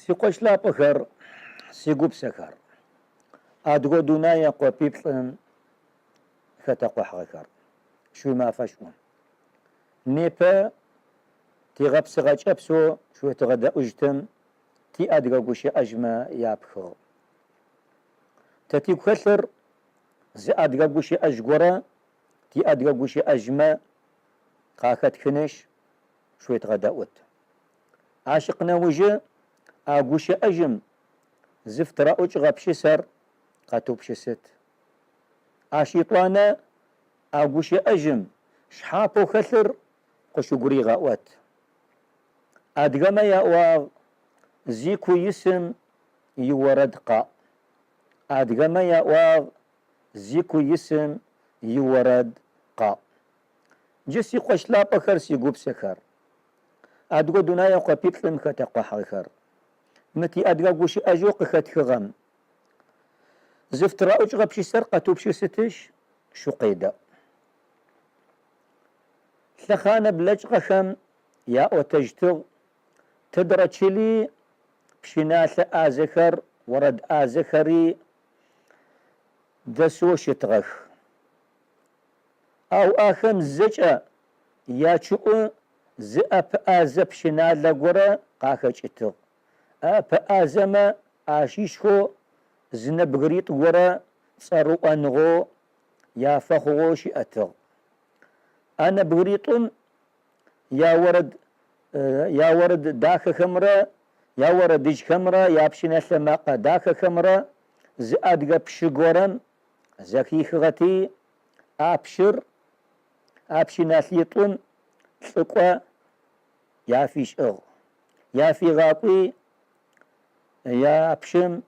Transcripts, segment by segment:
سيقوش لا بخر سيقوب سكر أدغو دونايا قو بيبطن فتقو حغكر شو ما فشون نيبا تيغب سغاج أبسو شو تغدا أجتم تي أدغو قوشي أجمع يابخو تتيب خسر زي أدغو قوشي أجغورا تي أدغو قوشي أجمع قاكت كنش شو تغدا أوت عاشقنا وجه أقوشي أجم زفت رأوج غبشي سر قاتوب شست عاشقنا أقوشي أجم شحابو خسر قشو قري غاوت أدغما يأواغ زيكو يسم يورد قا أدغما يأواغ زيكو يسم يورد قا جسي قش لا بخر سيقوب سكر أدغو دونايا قو بيبطن ختقو حغكر متي أدغو قوشي أجوق ختخغم زفت رأوج غبشي سر قاتوب شستش شو قيدا ثخانة بلج غخم يا وتجتغ تدرتشلي بشناث آزخر ورد آزخري دسو شتغخ أو آخم زجأ يا شؤ زأب آزب شنال لغورا قاخة شتغ أب آزم آشيشو زنبغريت ورا صارو أنغو يا فخوش أتغ أنا بغريتون يا ورد داخ خمرة يا ورد ديج خمرة يا بشنا سماقة داخ خمرة زادقة بشغورم زكي خغتي أبشر أبشنا سيطون سقوى يا فيش أغ يا في غاقي يا أبشم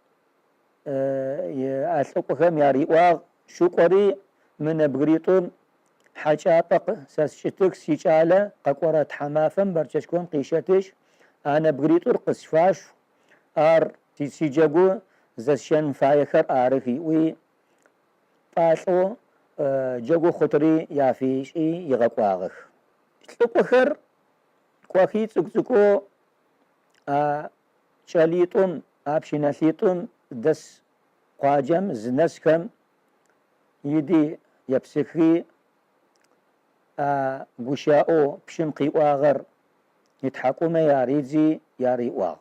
يا أسقوخم يا ريواغ شقري من بغريتون حاجابق ساسشتك سيجالة قاقورة حمافم برششكم قيشتش أنا بغريتور قصفاش آر تيسيجاقو زشن فايخر آرخي وي باسو جاقو خطري يافيش يغاقواغخ تلقوخر كواخي تسكسكو شاليتون أبشناسيتون دس قواجم زنسكم يدي يبسخي قشاؤو بشمقي واغر يتحكوما يا ريزي يا ريواغ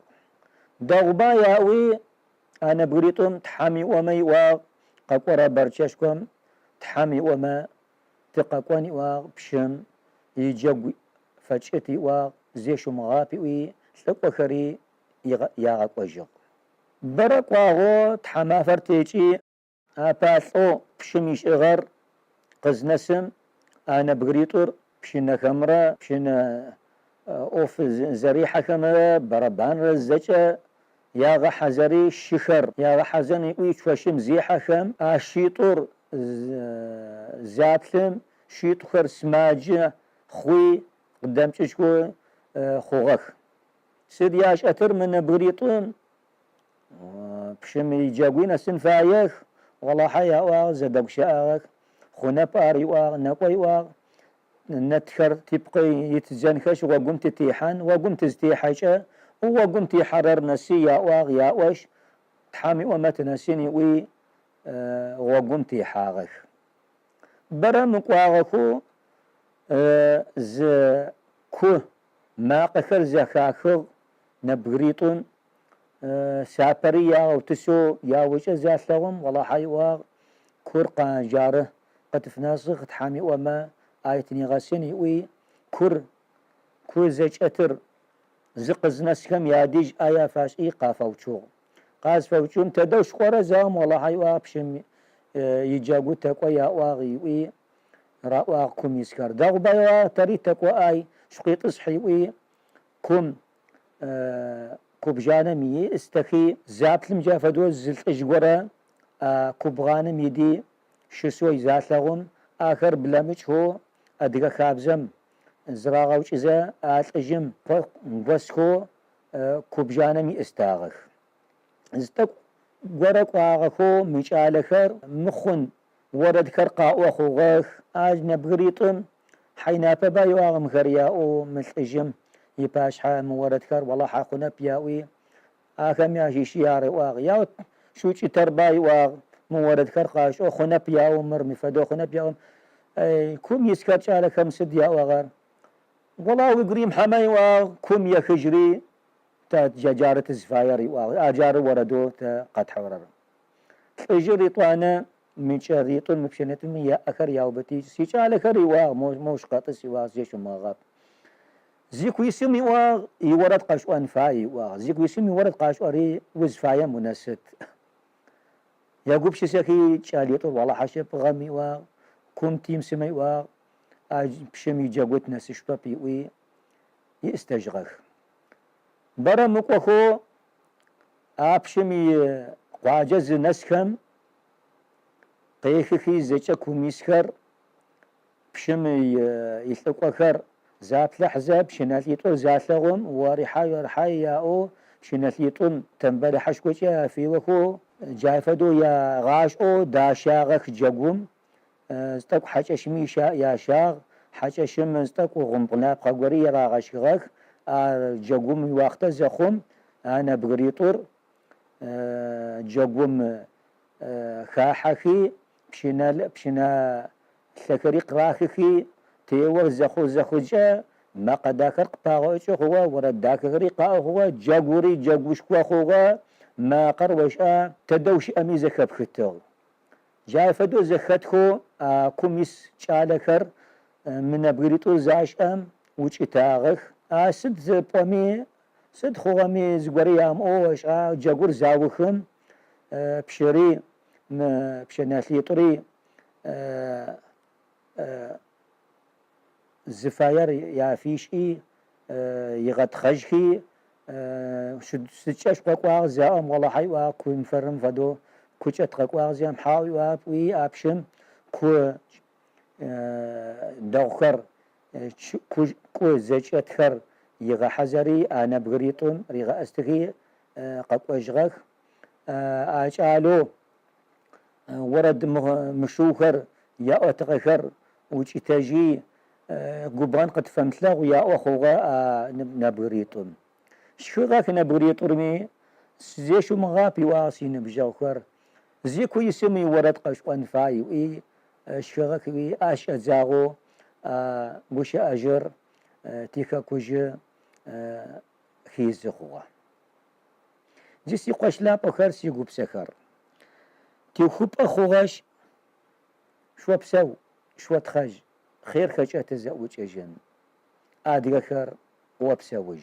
دوغبا ياوي أنا بغريتم تحامي ومي واغ قاقورا برشاشكم تحامي وما تقاقواني واغ بشم يجاقوي فجأتي واغ زيشو مغابي وي سلقوا خري ياغاق وجغ برق واغو تحاما فرتيجي أباسو بشميش إغر قزنسم أنا بغريتور بشنا خمرة بشنا أوف زريحة خمرة بربان رزجة يا غحزري شخر يا غحزني ويش وشم زيحة خم أشيطور زاتلم شيطخر سماجة خوي قدام تشكو خوغخ سيدياش أتر من بغريتون بشم يجاقوين السنفايخ والله حيا واغ زدق شاغخ خونا باري واغ نقوي واغ نتخر تبقي يتزنخش وقمت تيحان وقمت زتيحاشا وقمت يحرر نسي يا واغ يا وش تحامي ومت نسيني وي وقمت يحاغخ برا مقواغخو ز كو ما قخر زخاخر نبغريتون سابري يا وتسو يا وش زاثلهم والله حي واغ كرقا جاره قتف ناسخ تحامي وما آيتني غاسيني وي كور زيج أتر زقز نسكم ياديج آيا فاش إي قافوشو قاز فوشون تدوش قورا زام والله حي وابشم يجاقو تقوى يا واغي وي رأواغكم يسكر داغبا يا تري تقوى آي شقيط صحي وي كم كوبجانمي استخي زابلم جافدو زلت اجورا كوبغانم يدي شسوي زاتلغم آخر بلامج هو أدغا خابزم زراغوش إذا آتجم وسكو كوبجانمي استاغخ زتك ورق واغخو مجالخر مخن ورد كرقا وخوغخ آج نبغريتم حينا بابا يواغم خرياؤو ملتجم يباش حام ورد كر والله حاقنا بياوي آكم ياشي شياري واغ ياو شوشي ترباي واغ مورد كرقاش أو خنب ياو مرمي فدو خنب ياو كم يسكرش على كم سد يا وغر والله وقريم حماي وكم يخجري تا جارة الزفاير أجار وردو تا قد حورر اجري طوانا من شريط مبشنة من يا أكر يا وبتي سيش على كري موش قاطس زيش ما غاب زيكو يسمي يورد قاشوان فاي زيكو يسمي ورد قاشواري وزفايا منست يا قبش سكي شاليط والله حشب غمي كم تيم سمي بشمي جاوت ناس شبابي وي يستجغخ برا مقوخو بشمي قواجز نسكم قيخي زيجا كوميسكر بشمي يلتقوخر زات لحزاب شناليطون زات لغم ورحاي ياو شناليطون تنبالي حشكوشي في وكو جايفدو يا غاش او داشاغخ جاقوم استقو حاجة شا يا شاغ حاجة شم استقو غمبنا بقوري راغش غاك جاقوم وقت زخم أنا بغريطور جاقوم خاحكي بشنا ثكري قراخي تيور زخو جا ما قداكر قطاغوش هو ورد داكري قا هو جاقوري جاقوش كوا هو ما قروش تدوش أمي زكب ختو جاي فدو زختخو كوميس شالكر من بغريتو زاش وش تاغخ سد بومي سد خوامي زغوريام اوش جاغور زاوخم بشري بشناثيطري زفاير يا فيشي يغت خجخي ستشاش قواغ زاهم والله حيوا كون فرم فدو كوش اتقواغ زيام حاوي وي ابشم كو دوخر كو زيش اتخر يغا حزري انا بغريطون ريغا استغي قاقوشغخ اجالو ورد مشوخر يا اتغخر وشي تاجي قبان قد فهمتلاغ يا اخوغا نبغريطون شغاك نبغريطون مي زيشو مغابي واسي نبجوخر زيكو يسمي ورد قشوان فاي وي شغاك وي اش ازاغو بوش اجر تيكا كوج خيز خوغا جسي قش لا بخر سيقو بسخر تيو خوب اخوغاش شو بسو شو تخج خير خج اتزوج اجن ادغخر وبسوج